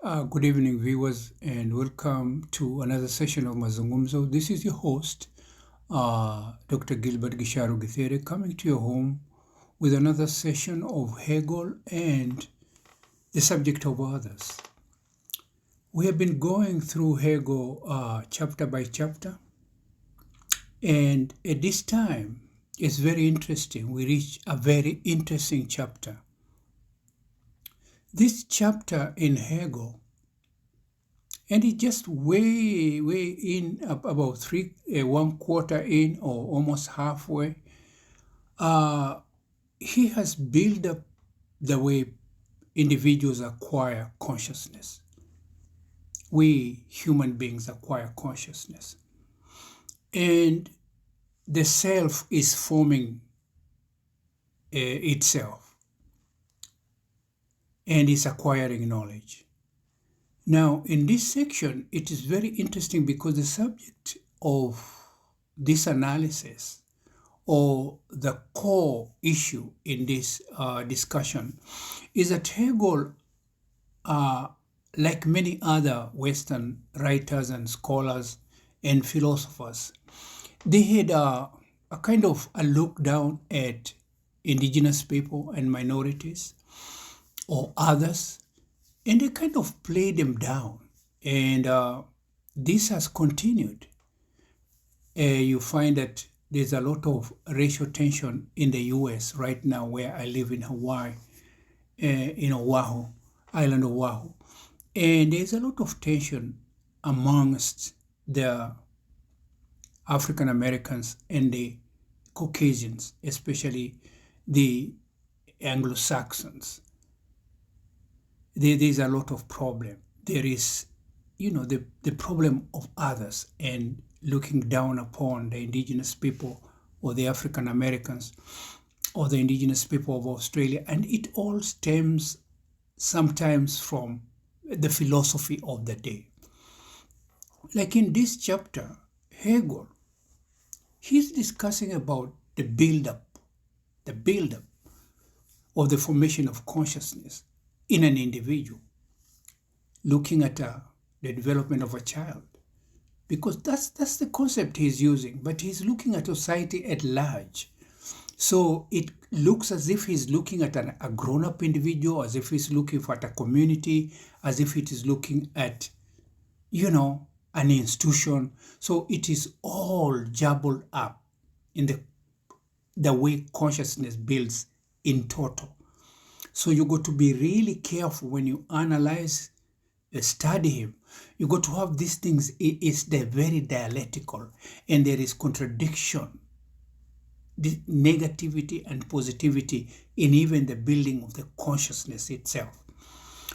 Good evening, viewers, and welcome to another session of Mazungumzo. This is your host, Dr. Gilbert Gicharu Githere, coming to your home with another session of Hegel and the subject of others. We have been going through Hegel chapter by chapter, and at this time, it's very interesting. We reach a very interesting chapter. This chapter in Hegel, and it's just way in, about one quarter in, or almost halfway. He has built up the way individuals acquire consciousness. We human beings acquire consciousness. And the self is forming itself and is acquiring knowledge. Now, in this section, it is very interesting because the subject of this analysis, or the core issue in this discussion, is that Hegel, like many other Western writers and scholars and philosophers, they had a kind of a look down at indigenous people and minorities or others, and they kind of played them down. And this has continued. You find that there's a lot of racial tension in the US right now, where I live in Hawaii, in Oahu, island of Oahu. And there's a lot of tension amongst the African Americans and the Caucasians, especially the Anglo-Saxons. There's a lot of problem. There is, the problem of others and looking down upon the indigenous people or the African Americans or the indigenous people of Australia. And it all stems sometimes from the philosophy of the day. Like in this chapter, Hegel, he's discussing about the build-up of the formation of consciousness in an individual, looking at the development of a child, because that's the concept he's using, but he's looking at society at large. So it looks as if he's looking at a grown-up individual, as if he's looking at a community, as if it is looking at, an institution. So it is all jumbled up in the way consciousness builds in total. So you got to be really careful when you analyze, study him. You got to have these things. It's very dialectical, and there is contradiction, the negativity and positivity in even the building of the consciousness itself.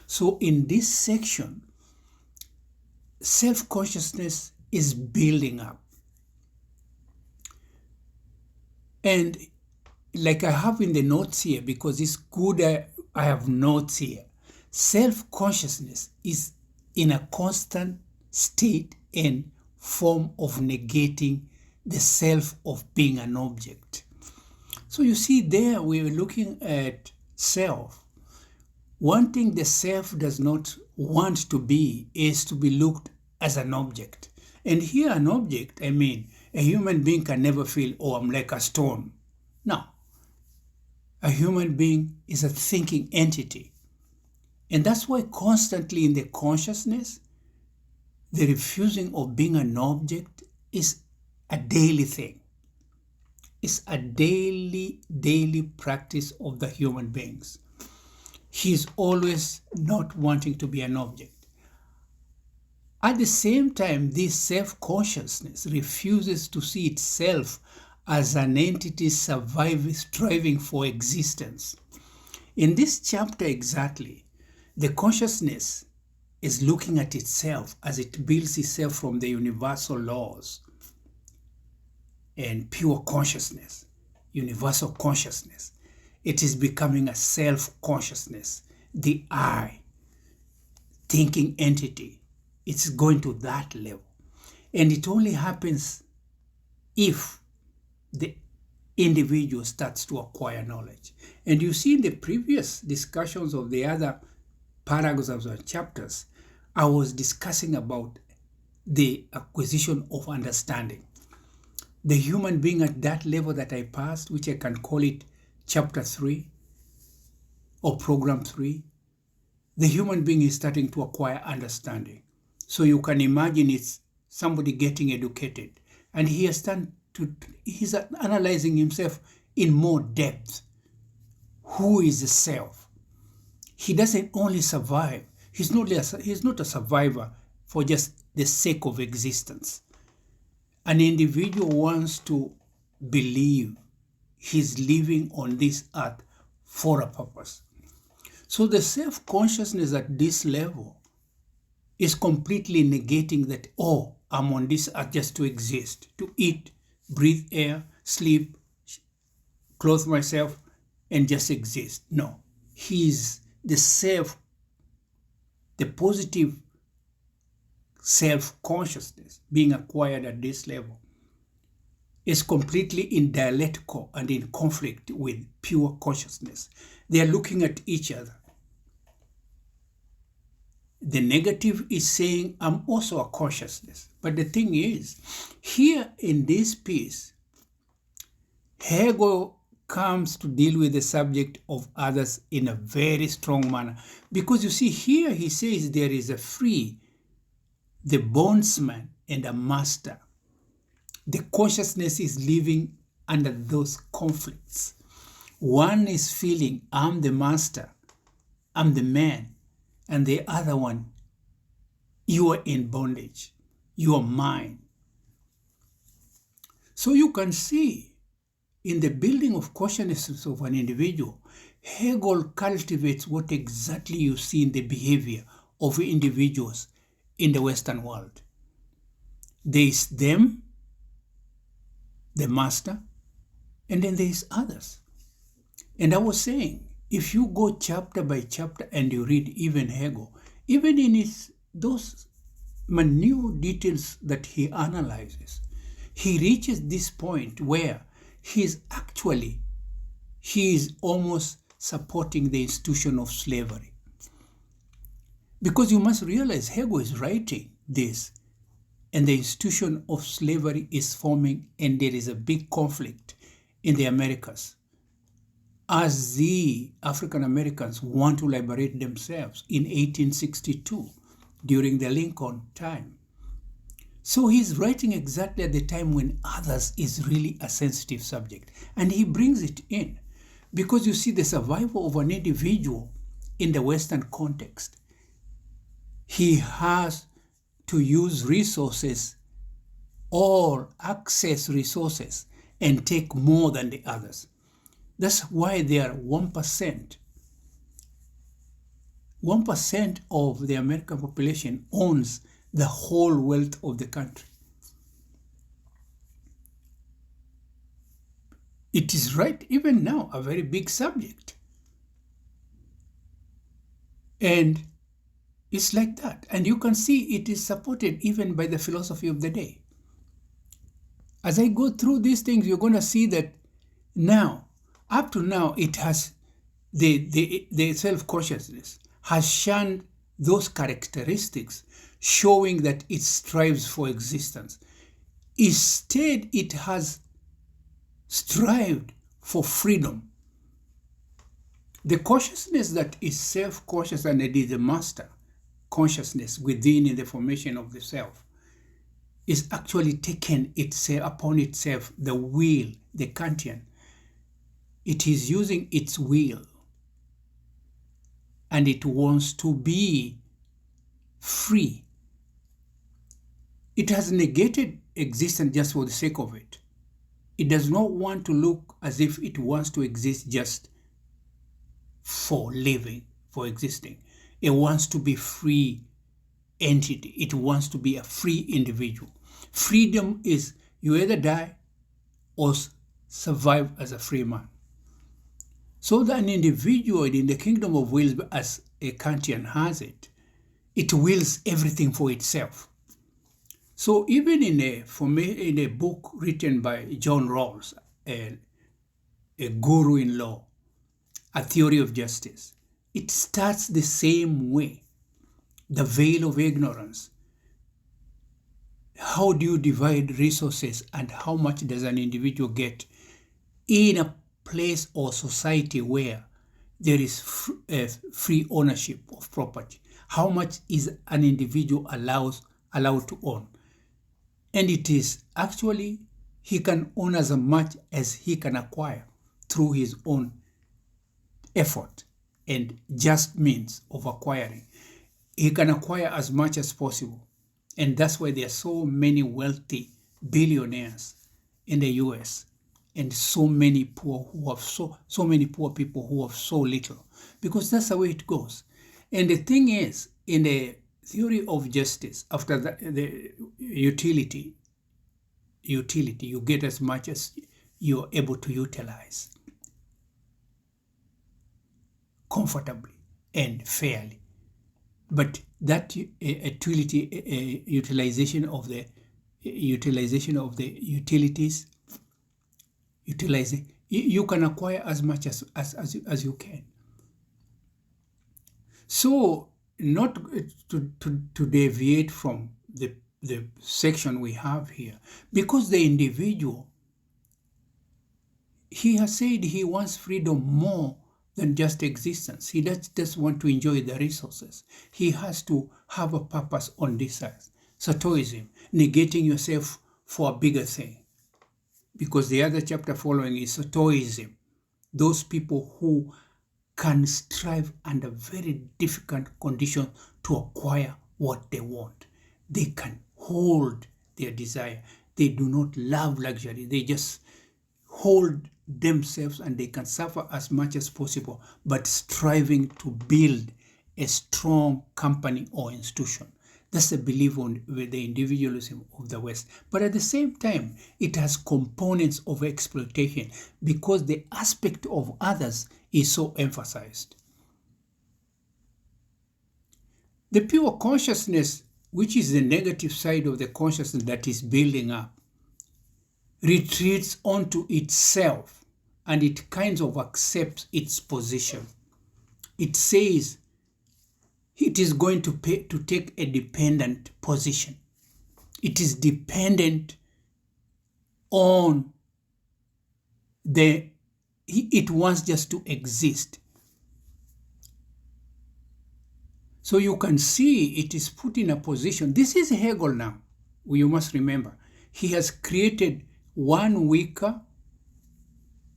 So in this section, self-consciousness is building up. And like I have in the notes here, because it's good I have notes here, self-consciousness is in a constant state and form of negating the self of being an object. So you see there, we're looking at self. One thing the self does not want to be is to be looked as an object. And here an object, I mean, a human being can never feel, oh, I'm like a stone. No. A human being is a thinking entity. And that's why constantly in the consciousness, the refusing of being an object is a daily thing. It's a daily practice of the human beings. He's always not wanting to be an object. At the same time, this self-consciousness refuses to see itself as an entity striving for existence. In this chapter exactly, the consciousness is looking at itself as it builds itself from the universal laws and pure consciousness, universal consciousness. It is becoming a self-consciousness, the I, thinking entity. It's going to that level. And it only happens if the individual starts to acquire knowledge. And you see in the previous discussions of the other paragraphs or chapters, I was discussing about the acquisition of understanding. The human being at that level that I passed, which I can call it chapter 3 or program 3, the human being is starting to acquire understanding. So you can imagine it's somebody getting educated, and he's analyzing himself in more depth. Who is the self? He doesn't only survive. He's not a survivor for just the sake of existence. An individual wants to believe he's living on this earth for a purpose. So the self-consciousness at this level is completely negating that, oh, I'm on this earth just to exist, to eat, breathe air, sleep, clothe myself, and just exist. No, he's the positive self-consciousness being acquired at this level is completely in dialectical and in conflict with pure consciousness. They are looking at each other. The negative is saying, I'm also a consciousness. But the thing is, here in this piece, Hegel comes to deal with the subject of others in a very strong manner. Because you see, here he says there is a free, the bondsman and a master. The consciousness is living under those conflicts. One is feeling, I'm the master, I'm the man. And the other one, you are in bondage. You are mine. So you can see in the building of consciousness of an individual, Hegel cultivates what exactly you see in the behavior of individuals in the Western world. There is them, the master, and then there is others. And I was saying, if you go chapter by chapter and you read even Hegel, even in those minute details that he analyzes, he reaches this point where he is almost supporting the institution of slavery. Because you must realize Hegel is writing this, and the institution of slavery is forming, and there is a big conflict in the Americas as the African Americans want to liberate themselves in 1862 during the Lincoln time. So he's writing exactly at the time when others is really a sensitive subject. And he brings it in because you see the survival of an individual in the Western context. He has to use resources or access resources and take more than the others. That's why they are 1%. 1% of the American population owns the whole wealth of the country. It is right even now a very big subject. And it's like that. And you can see it is supported even by the philosophy of the day. As I go through these things, you're going to see that now, up to now, it has the self-consciousness has shunned those characteristics, showing that it strives for existence. Instead, it has strived for freedom. The consciousness that is self-conscious and it is the master consciousness within in the formation of the self is actually taken upon itself the will, the Kantian. It is using its will and it wants to be free. It has negated existence just for the sake of it. It does not want to look as if it wants to exist just for living, for existing. It wants to be free entity. It wants to be a free individual. Freedom is you either die or survive as a free man. So that an individual in the kingdom of wills, as a Kantian has it, it wills everything for itself. So even in a book written by John Rawls, a guru-in-law, A Theory of Justice, it starts the same way. the veil of ignorance. How do you divide resources and how much does an individual get in a place or society where there is free ownership of property? How much is an individual allowed to own? And it is actually, he can own as much as he can acquire through his own effort and just means of acquiring. He can acquire as much as possible. And that's why there are so many wealthy billionaires in the US and so many poor who have so many poor people who have so little, because that's the way it goes. And the thing is, in the theory of justice, after the utility, you get as much as you're able to utilize comfortably and fairly. But that utilization of the utilities, you can acquire as much as you can. So not to deviate from the section we have here, because the individual, he has said he wants freedom more than just existence. He doesn't just want to enjoy the resources. He has to have a purpose on this side. Satoism, negating yourself for a bigger thing. Because the other chapter following is Satoism. Those people who can strive under very difficult conditions to acquire what they want. They can hold their desire. They do not love luxury. They just hold themselves and they can suffer as much as possible, but striving to build a strong company or institution. That's the belief with the individualism of the West. But at the same time, it has components of exploitation because the aspect of others is so emphasized. The pure consciousness, which is the negative side of the consciousness that is building up, retreats onto itself and it kind of accepts its position. It says it is going to take a dependent position. It is dependent on it wants just to exist. So you can see it is put in a position. This is Hegel now. You must remember. He has created one weaker,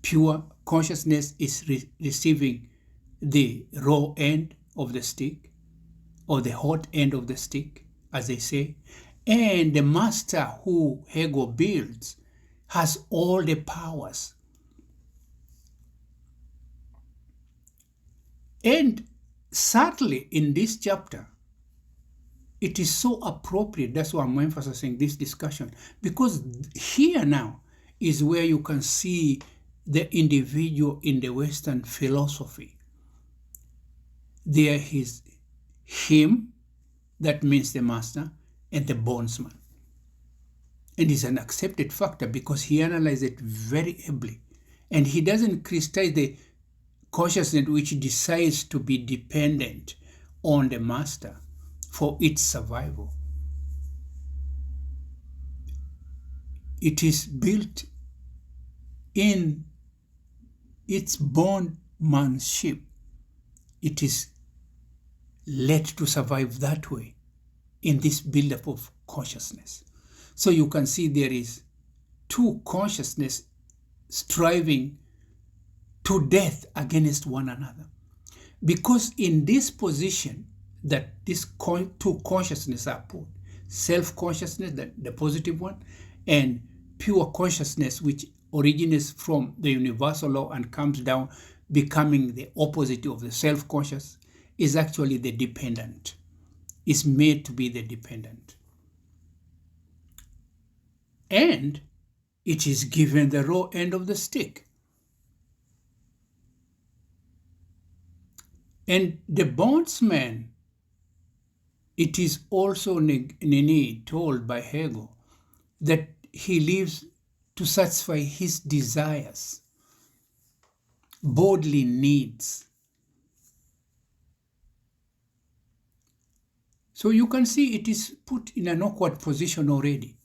pure consciousness is receiving the raw end of the stick, or the hot end of the stick, as they say. And the master who Hegel builds has all the powers. And sadly, in this chapter, it is so appropriate. That's why I'm emphasizing this discussion, because here now is where you can see the individual in the Western philosophy. There is him, that means the master, and the bondsman. And it's an accepted factor because he analyzes it very ably. And he doesn't criticize the consciousness which decides to be dependent on the master for its survival. It is built in its bondmanship. It is led to survive that way in this buildup of consciousness. So you can see there is two consciousness striving to death against one another. Because in this position that these two consciousnesses are put, self-consciousness, the positive one, and pure consciousness, which originates from the universal law and comes down becoming the opposite of the self-conscious, is actually the dependent. Is made to be the dependent. And it is given the raw end of the stick. And the bondsman, it is also told by Hegel that he lives to satisfy his desires, bodily needs. So you can see it is put in an awkward position already.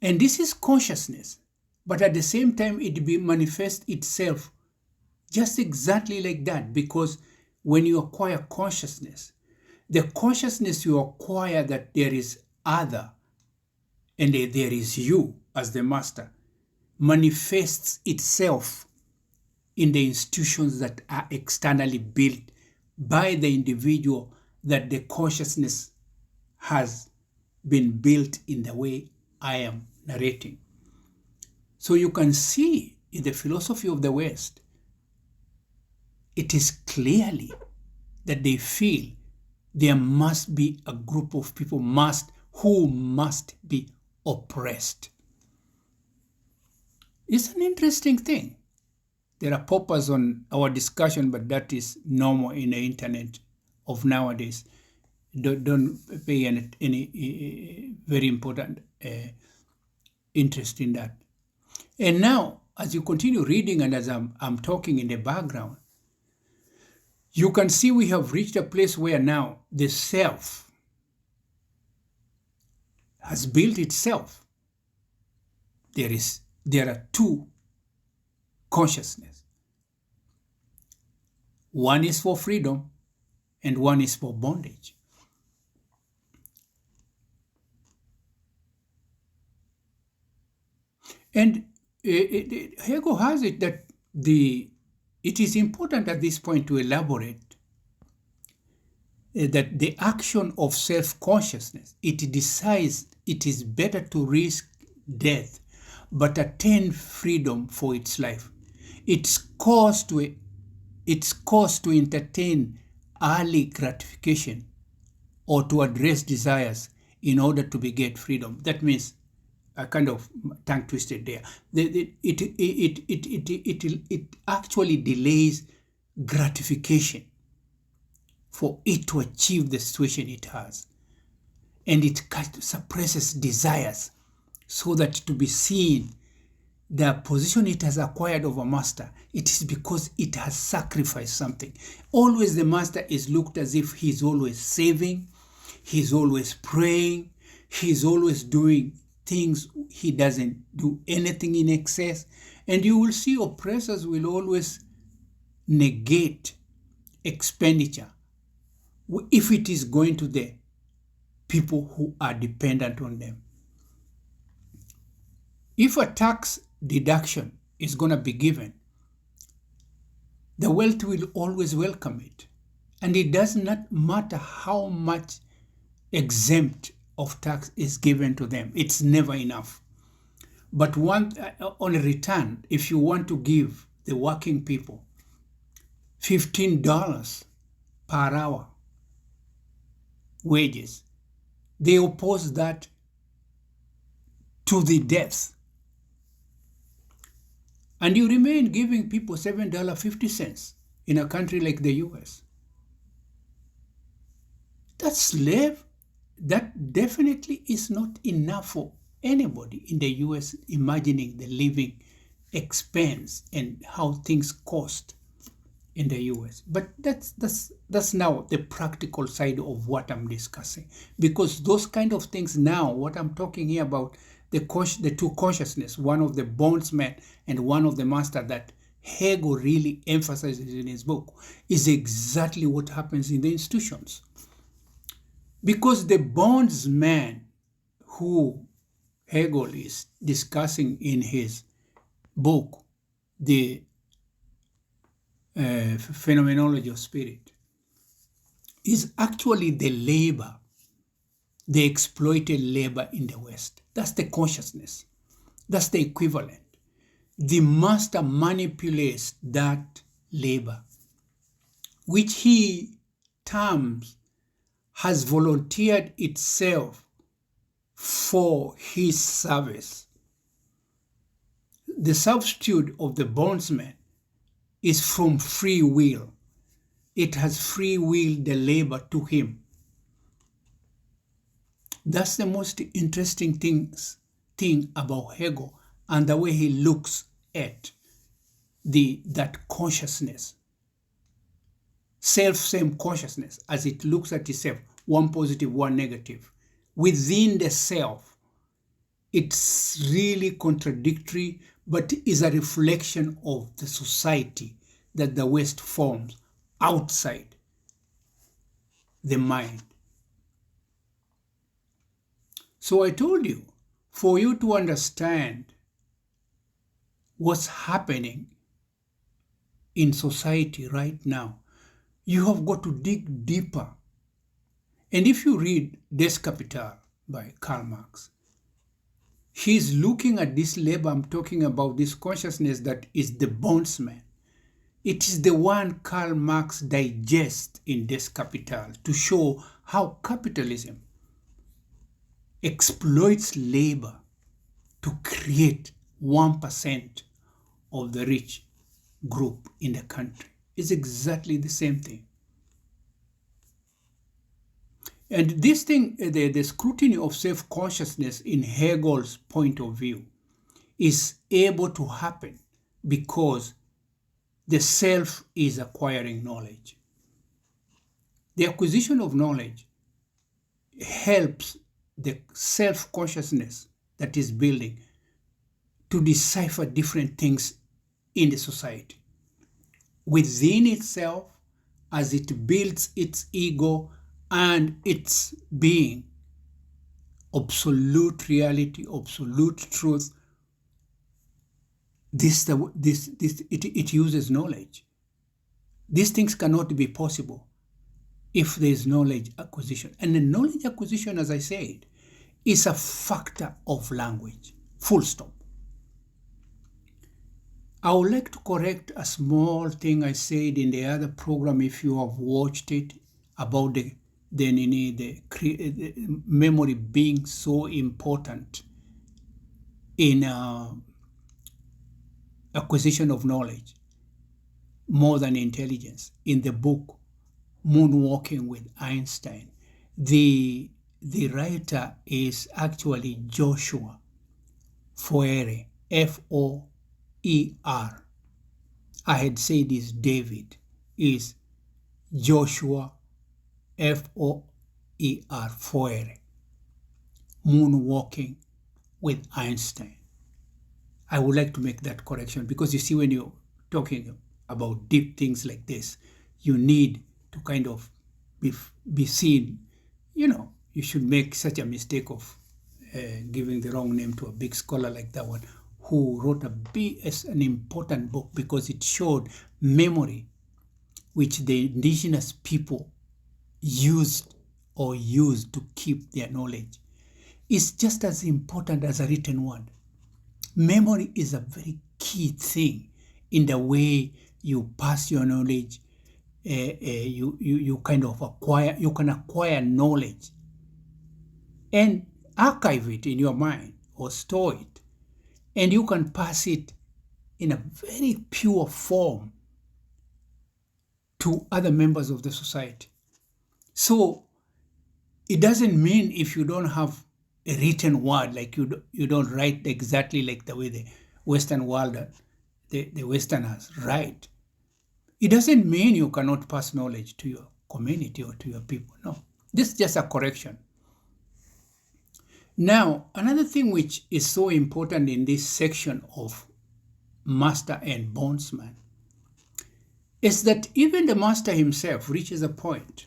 And this is consciousness, but at the same time, it manifests itself just exactly like that, because when you acquire consciousness, the consciousness you acquire that there is other and there is you as the master manifests itself in the institutions that are externally built by the individual that the consciousness has been built in the way I am narrating. So you can see in the philosophy of the West, it is clearly that they feel there must be a group of people who must be oppressed. It's an interesting thing. There are poppers on our discussion, but that is normal in the internet of nowadays. Don't pay any very important interest in that. And now, as you continue reading and as I'm talking in the background, you can see we have reached a place where now the self has built itself. There are two consciousness. One is for freedom and one is for bondage. And Hegel has it that it is important at this point to elaborate that the action of self-consciousness, it decides it is better to risk death but attain freedom for its life. It's caused to entertain early gratification or to address desires in order to beget freedom. That means a kind of tongue twisted there. It actually delays gratification for it to achieve the situation it has. And it suppresses desires so that to be seen the position it has acquired of a master, it is because it has sacrificed something. Always the master is looked as if he's always saving, he's always praying, he's always doing things, he doesn't do anything in excess. And you will see oppressors will always negate expenditure if it is going to the people who are dependent on them. If a tax deduction is going to be given, the wealth will always welcome it. And it does not matter how much exempt of tax is given to them. It's never enough. But on a return, if you want to give the working people $15 per hour wages, they oppose that to the death. And you remain giving people $7.50 in a country like the US. That definitely is not enough for anybody in the US imagining the living expense and how things cost in the US. But that's now the practical side of what I'm discussing. Because those kind of things now, what I'm talking here about, the two consciousness, one of the bondsman and one of the master that Hegel really emphasizes in his book, is exactly what happens in the institutions. Because the bondsman who Hegel is discussing in his book, The Phenomenology of Spirit, is actually the labor, the exploited labor in the West. That's the consciousness. That's the equivalent. The master manipulates that labor, which he terms has volunteered itself for his service. The substitute of the bondsman is from free will. It has free will the labor to him. That's the most interesting thing about Hegel and the way he looks at that consciousness, self-same consciousness, as it looks at itself, one positive, one negative. Within the self, it's really contradictory, but is a reflection of the society that the West forms outside the mind. So I told you, for you to understand what's happening in society right now, you have got to dig deeper. And if you read Des Capital by Karl Marx, he's looking at this labor I'm talking about, this consciousness that is the bondsman. It is the one Karl Marx digests in Des Capital to show how capitalism exploits labor to create 1% of the rich group in the country. It's exactly the same thing. And this thing, the scrutiny of self-consciousness in Hegel's point of view is able to happen because the self is acquiring knowledge. The acquisition of knowledge helps the self-consciousness that is building to decipher different things in the society. Within itself, as it builds its ego and its being, absolute reality, absolute truth, it uses knowledge. These things cannot be possible if there is knowledge acquisition. And the knowledge acquisition, as I said, is a factor of language, full stop. I would like to correct a small thing I said in the other program, if you have watched it, about the memory being so important in acquisition of knowledge more than intelligence. In the book Moonwalking with Einstein, the writer is actually Joshua Foer, F-O-E-R. I had said is David, is Joshua F-O-E-R, Foer, Moonwalking with Einstein. I would like to make that correction because you see, when you're talking about deep things like this, you need to kind of be seen. You should make such a mistake of giving the wrong name to a big scholar like that one, who wrote an important book because it showed memory, which the indigenous people used to keep their knowledge, is just as important as a written word. Memory is a very key thing in the way you pass your knowledge. You kind of can acquire knowledge and archive it in your mind or store it, and you can pass it in a very pure form to other members of the society. So it doesn't mean if you don't have a written word, like you don't write exactly like the way the Western world, the Westerners write, it doesn't mean you cannot pass knowledge to your community or to your people. No, this is just a correction. Now, another thing which is so important in this section of master and bondsman is that even the master himself reaches a point.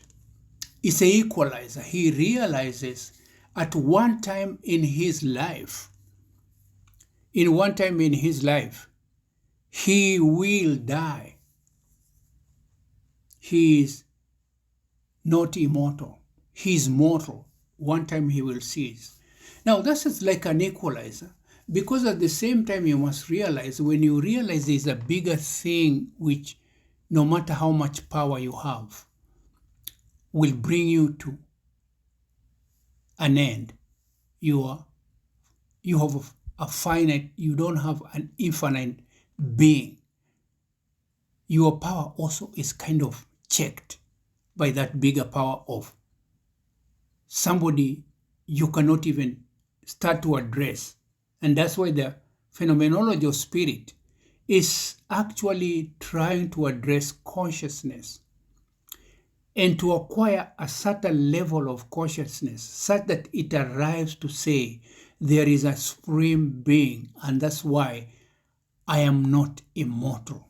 It's an equalizer. He realizes at one time in his life, he will die. He is not immortal. He is mortal. One time he will cease. Now, this is like an equalizer, because at the same time you must realize, when you realize there's a bigger thing which, no matter how much power you have, will bring you to an end. You have a finite, you don't have an infinite being. Your power also is kind of checked by that bigger power of somebody you cannot even start to address. And that's why the phenomenology of spirit is actually trying to address consciousness. and to acquire a certain level of consciousness such that it arrives to say, there is a supreme being, and that's why I am not immortal.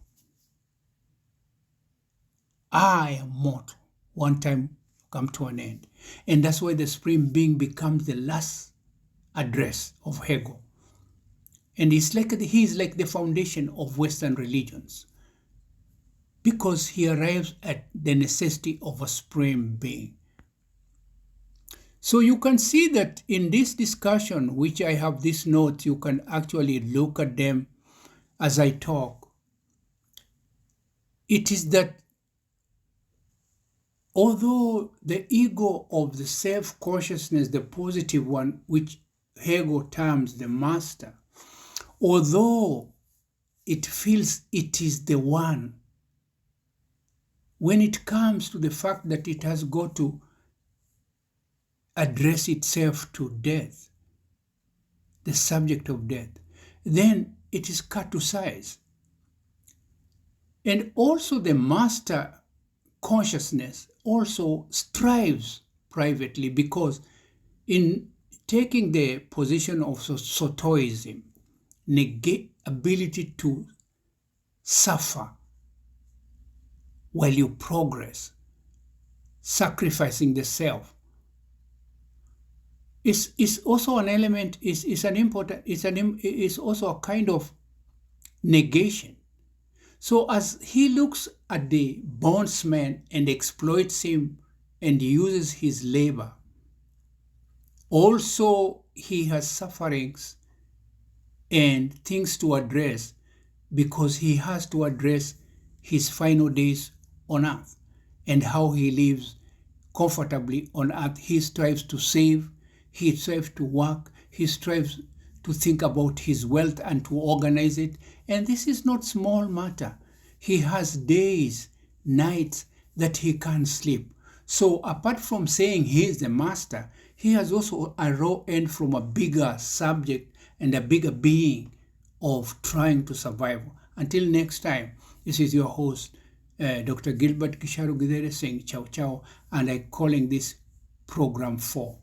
I am mortal. One time come to an end. And that's why the supreme being becomes the last address of Hegel. And he is like the foundation of Western religions, because he arrives at the necessity of a supreme being. So you can see that in this discussion, which I have these notes, you can actually look at them as I talk. It is that although the ego of the self-consciousness, the positive one, which Hegel terms the master, although it feels it is the one, when it comes to the fact that it has got to address itself to death, the subject of death, then it is cut to size. And also the master consciousness also strives privately, because in taking the position of Sotoism, ability to suffer while you progress, sacrificing the self, is also an element, is also a kind of negation. So as he looks at the bondsman and exploits him and uses his labor, also he has sufferings and things to address, because he has to address his final days on earth and how he lives comfortably on earth. He strives to save, he strives to work, he strives to think about his wealth and to organize it. And this is not small matter. He has days, nights that he can't sleep. So apart from saying he is the master, he has also a raw end from a bigger subject and a bigger being of trying to survive. Until next time, this is your host, Dr. Gilbert Gicharu Githere, saying ciao ciao, and I'm calling this program 4.